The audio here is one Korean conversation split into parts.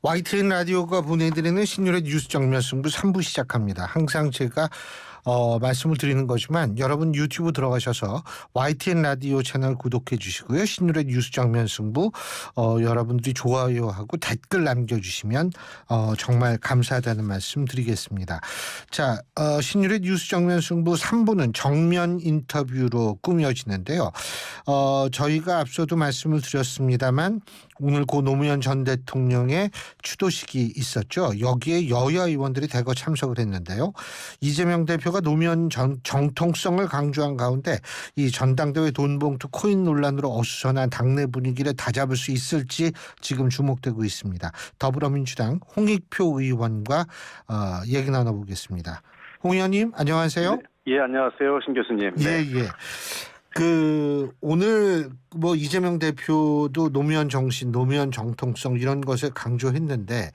YTN 라디오가 보내드리는 신율의 뉴스 정면 승부 3부 시작합니다. 항상 제가 말씀을 드리는 거지만 여러분 유튜브 들어가셔서 YTN 라디오 채널 구독해 주시고요. 신율의 뉴스 정면 승부 여러분들이 좋아요하고 댓글 남겨주시면 정말 감사하다는 말씀 드리겠습니다. 자, 신율의 뉴스 정면 승부 3부는 정면 인터뷰로 꾸며지는데요. 저희가 앞서도 말씀을 드렸습니다만 오늘 고 노무현 전 대통령의 추도식이 있었죠. 여기에 여야 의원들이 대거 참석을 했는데요. 이재명 대표가 노무현 정통성을 강조한 가운데 이 전당대회 돈봉투 코인 논란으로 어수선한 당내 분위기를 다잡을 수 있을지 지금 주목되고 있습니다. 더불어민주당 홍익표 의원과 얘기 나눠보겠습니다. 홍 의원님 안녕하세요. 네. 예, 안녕하세요. 신 교수님. 네. 예. 오늘 이재명 대표도 노무현 정신, 노무현 정통성 이런 것을 강조했는데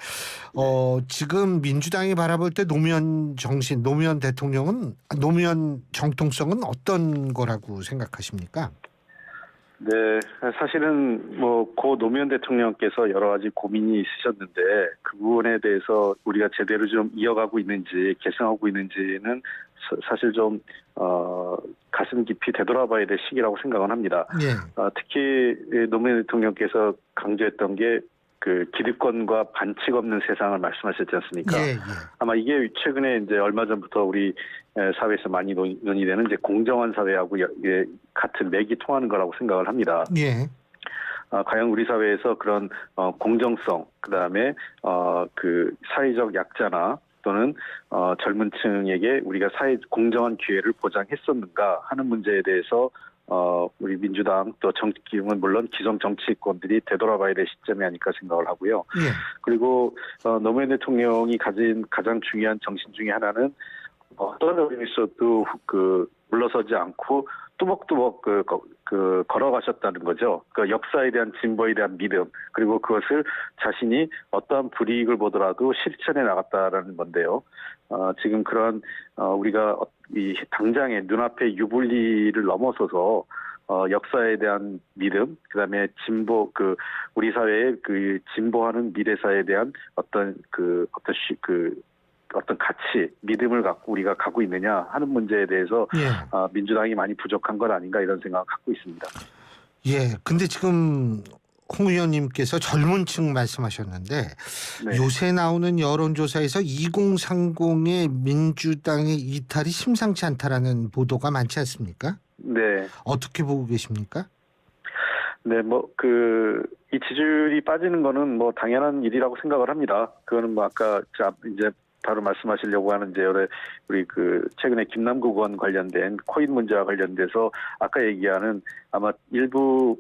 지금 민주당이 바라볼 때 노무현 정신, 노무현 대통령은 노무현 정통성은 어떤 거라고 생각하십니까? 네, 사실은 고 노무현 대통령께서 여러 가지 고민이 있으셨는데 그 부분에 대해서 우리가 제대로 좀 이어가고 있는지 계승하고 있는지는 사실 좀 가슴 깊이 되돌아봐야 될 시기라고 생각은 합니다. 예. 특히 노무현 대통령께서 강조했던 게 그 기득권과 반칙 없는 세상을 말씀하셨지 않습니까? 예. 아마 이게 최근에 이제 얼마 전부터 우리 사회에서 많이 논의되는 이제 공정한 사회하고 같은 맥이 통하는 거라고 생각을 합니다. 예. 과연 우리 사회에서 그런 공정성, 그다음에 그 사회적 약자나 또는 젊은 층에게 우리가 공정한 기회를 보장했었는가 하는 문제에 대해서 우리 민주당 또 정치기능은 물론 기성 정치권들이 되돌아봐야 될 시점이 아닐까 생각을 하고요. 예. 그리고 노무현 대통령이 가진 가장 중요한 정신 중에 하나는 어떤 어려움이 있어도 물러서지 않고 뚜벅뚜벅 걸어가셨다는 거죠. 그 역사에 대한 진보에 대한 믿음, 그리고 그것을 자신이 어떠한 불이익을 보더라도 실천해 나갔다라는 건데요. 지금 그런 우리가 이 당장의 눈앞의 유불리를 넘어서서 역사에 대한 믿음, 그다음에 진보, 우리 사회의 진보하는 미래사에 대한 어떤 가치, 믿음을 갖고 우리가 가고 있느냐 하는 문제에 대해서 예. 민주당이 많이 부족한 것 아닌가 이런 생각을 갖고 있습니다. 예. 근데 지금 홍 의원님께서 젊은 층 말씀하셨는데 네. 요새 나오는 여론조사에서 2030의 민주당의 이탈이 심상치 않다라는 보도가 많지 않습니까? 네. 어떻게 보고 계십니까? 네, 이 지지율이 빠지는 거는 당연한 일이라고 생각을 합니다. 그거는 아까 이제 바로 말씀하시려고 하는 이제 우리 최근에 김남국 의원 관련된 코인 문제와 관련돼서 아까 얘기하는 아마 일부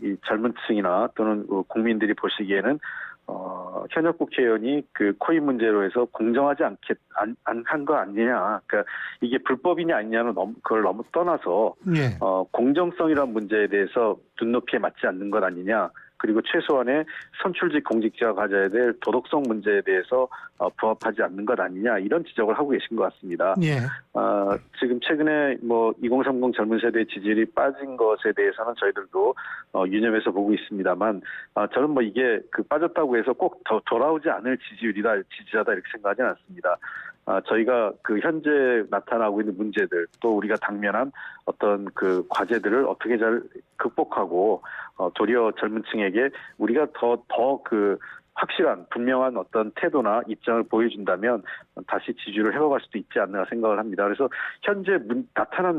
이 젊은 층이나 또는 국민들이 보시기에는 현역 국회의원이 코인 문제로 해서 공정하지 한 거 아니냐. 그러니까 이게 불법이냐 아니냐는 그걸 너무 떠나서 예. 공정성이라는 문제에 대해서 눈높이에 맞지 않는 것 아니냐. 그리고 최소한의 선출직 공직자가 가져야 될 도덕성 문제에 대해서 부합하지 않는 것 아니냐 이런 지적을 하고 계신 것 같습니다. 예. 지금 최근에 2030 젊은 세대의 지지율이 빠진 것에 대해서는 저희들도 유념해서 보고 있습니다만 저는 이게 빠졌다고 해서 꼭 더 돌아오지 않을 지지자다 이렇게 생각하지는 않습니다. 저희가 현재 나타나고 있는 문제들 또 우리가 당면한 어떤 과제들을 어떻게 잘 극복하고 도리어 젊은 층에게 우리가 더 확실한 분명한 어떤 태도나 입장을 보여준다면 다시 지지를 회복할 수도 있지 않나 생각을 합니다. 그래서 현재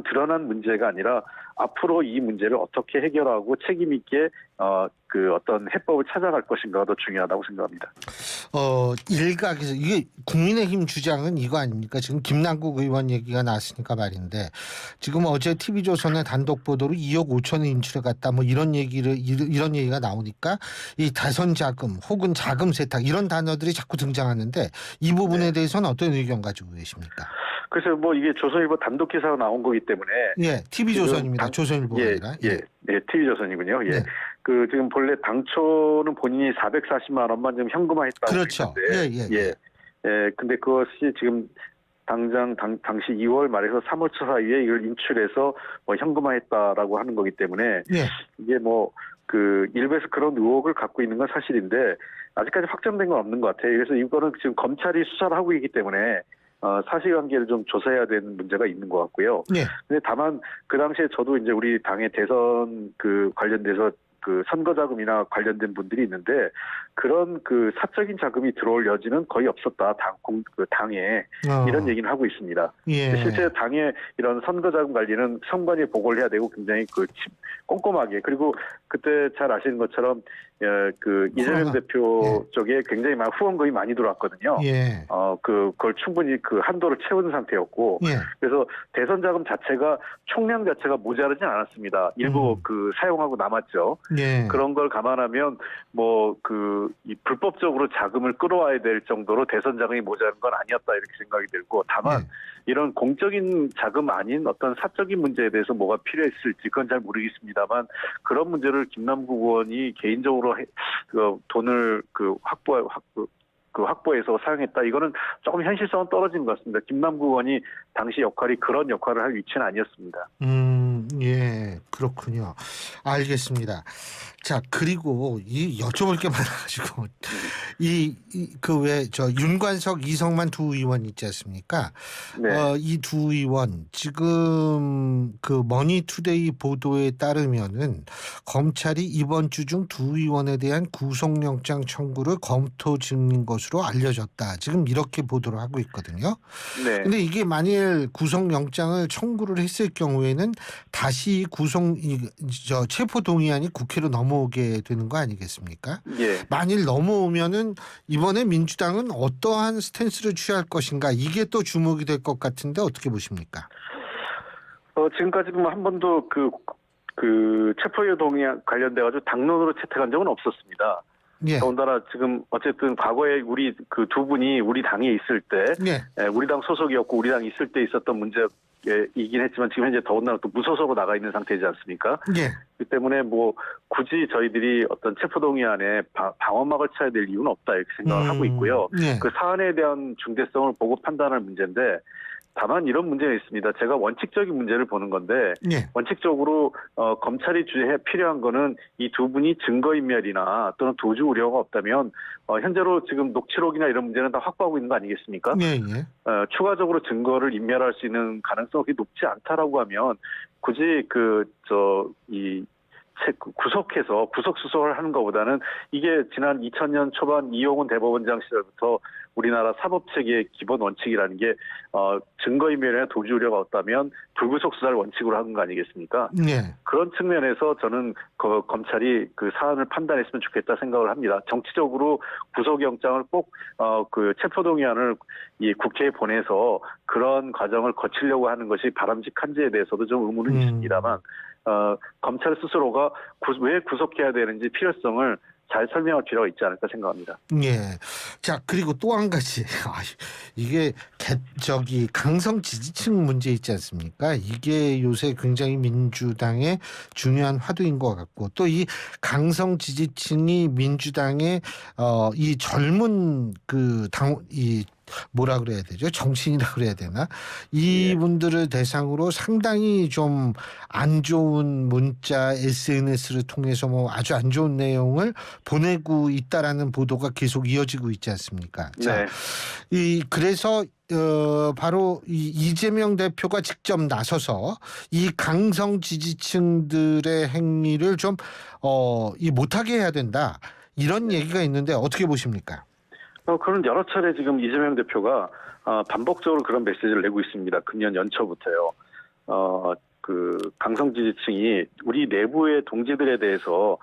드러난 문제가 아니라 앞으로 이 문제를 어떻게 해결하고 책임 있게 어떤 해법을 찾아갈 것인가가 더 중요하다고 생각합니다. 일각에서 이게 국민의힘 주장은 이거 아닙니까? 지금 김남국 의원 얘기가 나왔으니까 말인데 지금 어제 TV조선의 단독 보도로 2억 5천을 인출해 갔다 이런 얘기가 나오니까 이 다선 자금 혹은 자금 세탁 이런 단어들이 자꾸 등장하는데 이 부분에 대해서는 어떤 의견 가지고 계십니까? 그래서 이게 조선일보 단독 기사가 나온 거기 때문에 예, TV조선입니다. 조선일보가 아니라. 예, TV조선이군요. 예. 네. 지금 본래 당초는 본인이 440만 원만 좀 현금화했다고 그렇죠. 했는데 근데 그것이 지금 당시 2월 말에서 3월 초 사이에 이걸 인출해서 현금화했다라고 하는 거기 때문에 예. 이게 일부에서 그런 의혹을 갖고 있는 건 사실인데 아직까지 확정된 건 없는 것 같아요. 그래서 이거는 지금 검찰이 수사를 하고 있기 때문에 사실관계를 좀 조사해야 되는 문제가 있는 것 같고요. 예. 근데 다만 그 당시에 저도 이제 우리 당의 대선 그 관련돼서 그 선거 자금이나 관련된 분들이 있는데 그런 그 사적인 자금이 들어올 여지는 거의 없었다. 당에 이런 얘기는 하고 있습니다. 예. 실제 당의 이런 선거 자금 관리는 선관위에 보고를 해야 되고 굉장히 꼼꼼하게 그리고 그때 잘 아시는 것처럼 그 이재명 대표 쪽에 굉장히 후원금이 많이 들어왔거든요. 예. 그걸 충분히 그 한도를 채운 상태였고 예. 그래서 대선 자금 자체가 총량 자체가 모자르진 않았습니다. 일부 그 사용하고 남았죠. 예. 그런 걸 감안하면 이 불법적으로 자금을 끌어와야 될 정도로 대선 자금이 모자란 건 아니었다 이렇게 생각이 들고 다만 예. 이런 공적인 자금 아닌 어떤 사적인 문제에 대해서 뭐가 필요했을지 그건 잘 모르겠습니다만 그런 문제를 김남국 의원이 개인적으로 돈을 확보해서 사용했다. 이거는 조금 현실성은 떨어진 것 같습니다. 김남국 의원이 당시 역할이 그런 역할을 할 위치는 아니었습니다. 예, 그렇군요. 알겠습니다. 자, 그리고 여쭤볼 게 많아가지고 윤관석, 이성만 두 의원 있지 않습니까? 네. 이 두 의원 지금 그 머니투데이 보도에 따르면은 검찰이 이번 주 중 두 의원에 대한 구속영장 청구를 검토 중인 것으로 알려졌다. 지금 이렇게 보도를 하고 있거든요. 네. 근데 이게 만일 구속영장을 청구를 했을 경우에는 다시 체포 동의안이 국회로 넘어오게 되는 거 아니겠습니까? 예. 만일 넘어오면은 이번에 민주당은 어떠한 스탠스를 취할 것인가 이게 또 주목이 될 것 같은데 어떻게 보십니까? 지금까지 한 번도 그 체포유예 동의안 관련돼 가지고 당론으로 채택한 적은 없었습니다. 예. 더군다나 지금 어쨌든 과거에 우리 그 두 분이 우리 당에 있을 때, 예. 우리 당 소속이었고 우리 당에 있을 때 있었던 문제이긴 했지만 지금 현재 더군다나 또 무소속으로 나가 있는 상태이지 않습니까? 예. 그 때문에 굳이 저희들이 어떤 체포동의안에 방어막을 쳐야 될 이유는 없다 이렇게 생각을 하고 있고요. 예. 그 사안에 대한 중대성을 보고 판단할 문제인데 다만 이런 문제가 있습니다. 제가 원칙적인 문제를 보는 건데 예. 원칙적으로 검찰이 필요한 거는 이 두 분이 증거인멸이나 또는 도주 우려가 없다면 현재로 지금 녹취록이나 이런 문제는 다 확보하고 있는 거 아니겠습니까? 예. 예. 추가적으로 증거를 인멸할 수 있는 가능성이 높지 않다라고 하면 굳이 구속 수속을 하는 것보다는 이게 지난 2000년 초반 이용훈 대법원장 시절부터 우리나라 사법체계의 기본 원칙이라는 게 증거인멸이나 도주 우려가 없다면 불구속 수사를 원칙으로 하는 거 아니겠습니까? 예. 그런 측면에서 저는 검찰이 그 사안을 판단했으면 좋겠다 생각을 합니다. 정치적으로 구속영장을 꼭 체포동의안을 이 국회에 보내서 그런 과정을 거치려고 하는 것이 바람직한지에 대해서도 좀 의문은 있습니다만 검찰 스스로가 왜 구속해야 되는지 필요성을 잘 설명할 필요가 있지 않을까 생각합니다. 예. 자, 그리고 또 한 가지. 이게 강성 지지층 문제 있지 않습니까? 이게 요새 굉장히 민주당의 중요한 화두인 것 같고 또 이 강성 지지층이 민주당의 이 젊은 뭐라 그래야 되죠? 정치인이라 그래야 되나? 이분들을 대상으로 상당히 좀 안 좋은 문자, SNS를 통해서 아주 안 좋은 내용을 보내고 있다라는 보도가 계속 이어지고 있지 않습니까? 자, 그래서 바로 이재명 대표가 직접 나서서 이 강성 지지층들의 행위를 좀 못하게 해야 된다. 이런 얘기가 있는데 어떻게 보십니까? 그런 여러 차례 지금 이재명 대표가 반복적으로 그런 메시지를 내고 있습니다. 금년 연초부터요. 강성 지지층이 우리 내부의 동지들에 대해서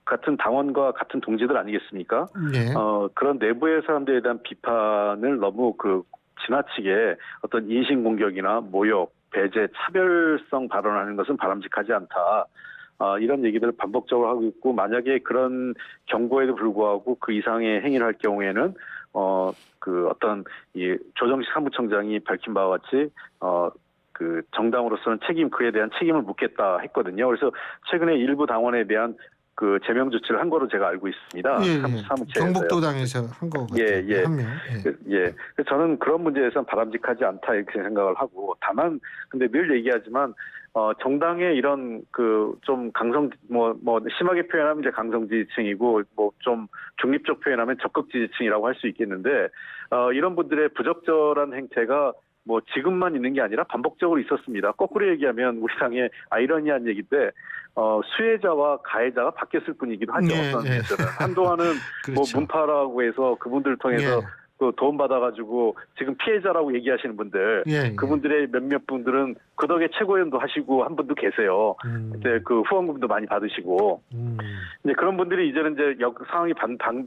같은 당원과 같은 동지들 아니겠습니까? 네. 그런 내부의 사람들에 대한 비판을 너무 지나치게 어떤 인신공격이나 모욕, 배제, 차별성 발언하는 것은 바람직하지 않다. 이런 얘기들을 반복적으로 하고 있고 만약에 그런 경고에도 불구하고 그 이상의 행위를 할 경우에는 조정식 사무총장이 밝힌 바와 같이 정당으로서는 그에 대한 책임을 묻겠다 했거든요. 그래서 최근에 일부 당원에 대한 제명 조치를 한 거로 제가 알고 있습니다. 사무처에서요. 경북도당에서 한 거 같아요. 예. 한 명. 예. 그래서 저는 그런 문제에서는 바람직하지 않다 이렇게 생각을 하고 다만 근데 늘 얘기하지만 정당의 이런 좀 심하게 표현하면 이제 강성 지지층이고 좀 중립적 표현하면 적극 지지층이라고 할 수 있겠는데 이런 분들의 부적절한 행태가 지금만 있는 게 아니라 반복적으로 있었습니다. 거꾸로 얘기하면 우리 당의 아이러니한 얘기인데 수혜자와 가해자가 바뀌었을 뿐이기도 하죠. 예, 어떤 예. 면에서는 한동안은 그렇죠. 문파라고 해서 그분들을 통해서 예. 도움 받아가지고 지금 피해자라고 얘기하시는 분들, 예, 예. 그분들의 몇몇 분들은 그 덕에 최고위원도 하시고 한 분도 계세요. 그때 그 후원금도 많이 받으시고. 이제 그런 분들이 이제는 이제 상황이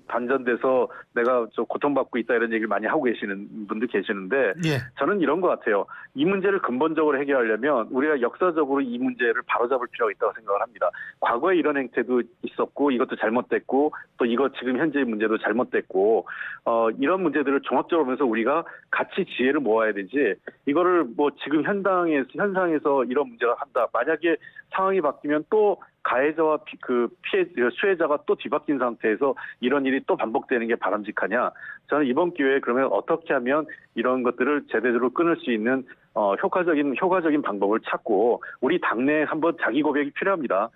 반전돼서 내가 좀 고통받고 있다 이런 얘기를 많이 하고 계시는 분들 계시는데 예. 저는 이런 것 같아요. 이 문제를 근본적으로 해결하려면 우리가 역사적으로 이 문제를 바로잡을 필요가 있다고 생각을 합니다. 과거에 이런 행태도 있었고 이것도 잘못됐고 또 이거 지금 현재의 문제도 잘못됐고 이런 문제들을 종합적으로 보면서 우리가 같이 지혜를 모아야 되지 이거를 지금 현상에서 이런 문제가 한다. 만약에 상황이 바뀌면 또 가해자와 수혜자가 또 뒤바뀐 상태에서 이런 일이 또 반복되는 게 바람직하냐. 저는 이번 기회에 그러면 어떻게 하면 이런 것들을 제대로 끊을 수 있는 효과적인 방법을 찾고 우리 당내에 한번 자기 고백이 필요합니다.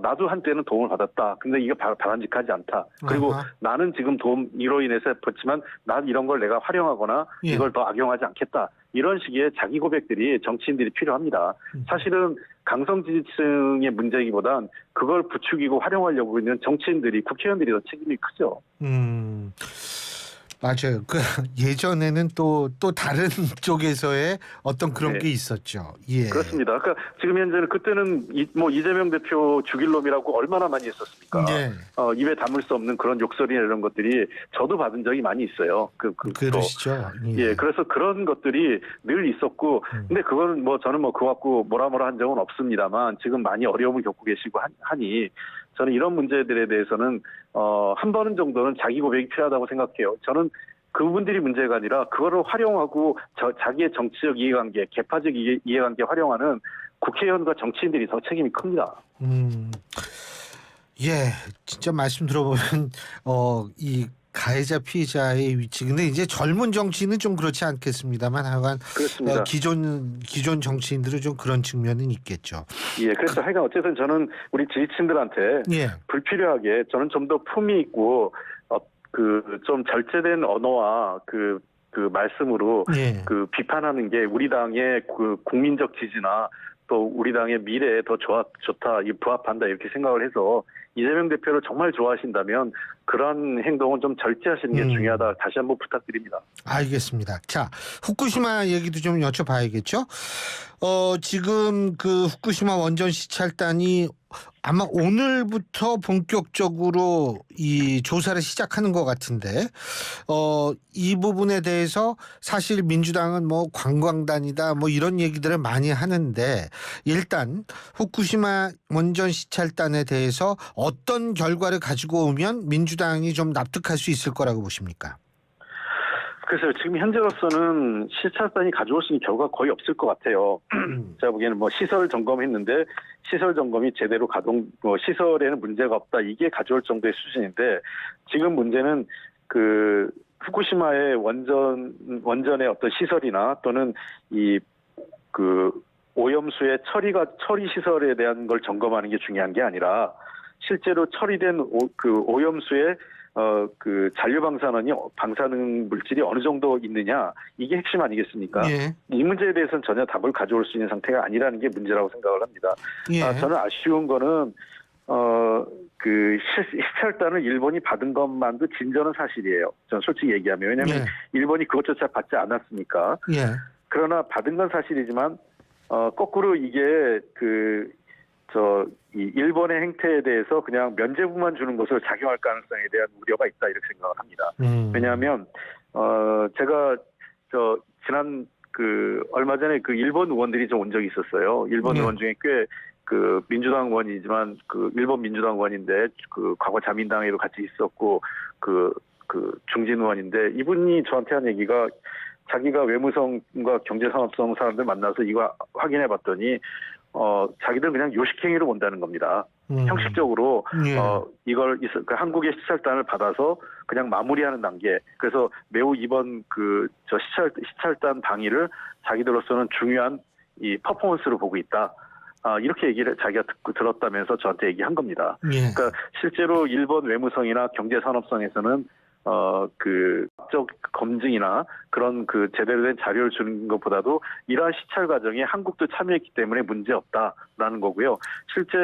나도 한때는 도움을 받았다. 근데 이게 바람직하지 않다. 그리고 나는 지금 이로 인해서 그렇지만 난 이런 걸 내가 활용하거나 예. 이걸 더 악용하지 않겠다. 이런 식의 자기 고백들이 정치인들이 필요합니다. 사실은 강성 지지층의 문제이기보단 그걸 부추기고 활용하려고 있는 정치인들이 국회의원들이 더 책임이 크죠. 맞아요. 예전에는 또 다른 쪽에서의 어떤 그런 네. 게 있었죠. 예. 그렇습니다. 그러니까 지금 현재는 그때는 이재명 대표 죽일 놈이라고 얼마나 많이 했었습니까? 예. 입에 담을 수 없는 그런 욕설이나 이런 것들이 저도 받은 적이 많이 있어요. 그러시죠. 예, 그래서 그런 것들이 늘 있었고, 근데 그거는 저는 그거 갖고 뭐라 한 적은 없습니다만 지금 많이 어려움을 겪고 계시고 하니 저는 이런 문제들에 대해서는 한 번은 정도는 자기 고백이 필요하다고 생각해요. 저는 그분들이 문제가 아니라 그거를 활용하고 자기의 정치적 이해관계, 개파적 이해관계 활용하는 국회의원과 정치인들이 더 책임이 큽니다. 예, 진짜 말씀 들어보면 이 가해자 피해자의 위치. 근데 이제 젊은 정치인은 좀 그렇지 않겠습니다만 하여간 그렇습니다. 기존 정치인들은 좀 그런 측면은 있겠죠. 예, 그래서 하여간 어쨌든 저는 우리 지지층들한테 예. 불필요하게 저는 좀 더 품위 있고 좀 절제된 언어와 그 말씀으로 예. 비판하는 게 우리 당의 국민적 지지나 또 우리 당의 미래에 더 좋다, 부합한다 이렇게 생각을 해서 이재명 대표를 정말 좋아하신다면 그런 행동은 좀 절제하시는 게 중요하다. 다시 한번 부탁드립니다. 알겠습니다. 자, 후쿠시마 얘기도 좀 여쭤봐야겠죠. 지금 그 후쿠시마 원전 시찰단이 아마 오늘부터 본격적으로 이 조사를 시작하는 것 같은데, 이 부분에 대해서 사실 민주당은 관광단이다 이런 얘기들을 많이 하는데 일단 후쿠시마 원전 시찰단에 대해서 어떤 결과를 가지고 오면 민주당이 좀 납득할 수 있을 거라고 보십니까? 글쎄요. 지금 현재로서는 시찰단이 가져올 수 있는 결과가 거의 없을 것 같아요. 제가 보기에는 시설 점검했는데 시설 점검이 제대로 시설에는 문제가 없다. 이게 가져올 정도의 수준인데 지금 문제는 후쿠시마의 원전의 어떤 시설이나 또는 오염수의 처리 시설에 대한 걸 점검하는 게 중요한 게 아니라 실제로 처리된 오염수의 잔류 방사능 물질이 어느 정도 있느냐 이게 핵심 아니겠습니까? 예. 이 문제에 대해서는 전혀 답을 가져올 수 있는 상태가 아니라는 게 문제라고 생각을 합니다. 예. 저는 아쉬운 거는 시찰단을 일본이 받은 것만도 진전은 사실이에요. 저는 솔직히 얘기하면 왜냐하면 일본이 그것조차 받지 않았으니까. 예. 그러나 받은 건 사실이지만 거꾸로 이게 이 일본의 행태에 대해서 그냥 면죄부만 주는 것을 작용할 가능성에 대한 우려가 있다 이렇게 생각을 합니다. 왜냐하면 제가 지난 얼마 전에 일본 의원들이 좀 온 적이 있었어요. 일본 의원 중에 꽤 민주당 의원이지만 일본 민주당 의원인데 과거 자민당에도 같이 있었고 중진 의원인데 이분이 저한테 한 얘기가 자기가 외무성과 경제산업성 사람들 만나서 이거 확인해 봤더니 자기들 그냥 요식행위로 본다는 겁니다. 형식적으로 이걸 한국의 시찰단을 받아서 그냥 마무리하는 단계. 그래서 매우 이번 시찰단 방위를 자기들로서는 중요한 이 퍼포먼스로 보고 있다. 이렇게 얘기를 자기가 듣고 들었다면서 저한테 얘기한 겁니다. 예. 그러니까 실제로 일본 외무성이나 경제산업성에서는 그 적 검증이나 그런 그 제대로 된 자료를 주는 것보다도 이러한 시찰 과정에 한국도 참여했기 때문에 문제 없다라는 거고요. 실제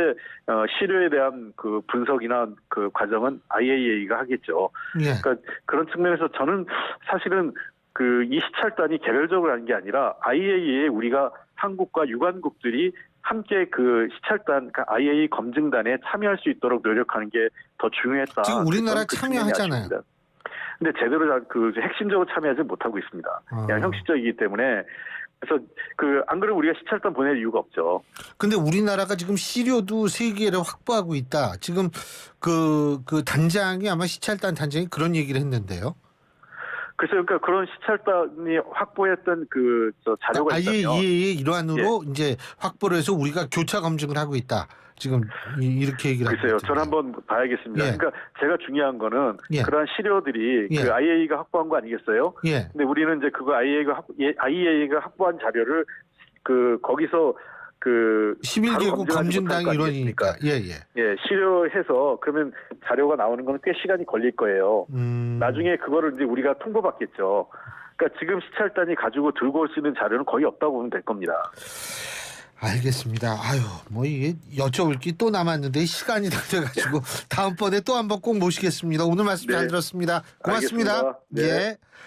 시료에 대한 그 분석이나 그 과정은 IAEA가 하겠죠. 예. 그러니까 그런 측면에서 저는 사실은 그 이 시찰단이 개별적으로 하는 게 아니라 IAEA에 우리가 한국과 유관국들이 함께 그 시찰단, 그러니까 IAEA 검증단에 참여할 수 있도록 노력하는 게 더 중요했다. 지금 우리나라 저는 그 측면이 참여하잖아요. 아쉽습니다. 근데 제대로 그 핵심적으로 참여하지 못하고 있습니다. 그냥 형식적이기 때문에 그래서 그 안 그러면 우리가 시찰단 보낼 이유가 없죠. 근데 우리나라가 지금 시료도 3개를 확보하고 있다. 지금 그 단장이 아마 시찰단 단장이 그런 얘기를 했는데요. 그래서 그러니까 그런 시찰단이 확보했던 그 자료가 있다면 IAEA의 일환으로 이제 확보를 해서 우리가 교차 검증을 하고 있다. 지금 이렇게 얘기를 하고 글쎄요, 있던데. 저는 한번 봐야겠습니다. 예. 그러니까 제가 중요한 거는 예. 그러한 시료들이 예. 그 IAEA가 확보한 거 아니겠어요? 예. 근데 우리는 이제 그거 IAEA가 확보한 자료를 그 거기서 그 11개국 바로 검증당 못할 거 일원이니까. 아니겠습니까? 예. 예, 시료해서 그러면 자료가 나오는 건 꽤 시간이 걸릴 거예요. 나중에 그거를 이제 우리가 통보받겠죠. 그러니까 지금 시찰단이 가지고 들고 올 수 있는 자료는 거의 없다고 보면 될 겁니다. 알겠습니다. 아유, 뭐 이게 여쭤볼 게 또 남았는데 시간이 다 돼가지고 다음번에 또 한번 꼭 모시겠습니다. 오늘 말씀 잘 네. 들었습니다. 고맙습니다. 알겠습니다. 네. 예.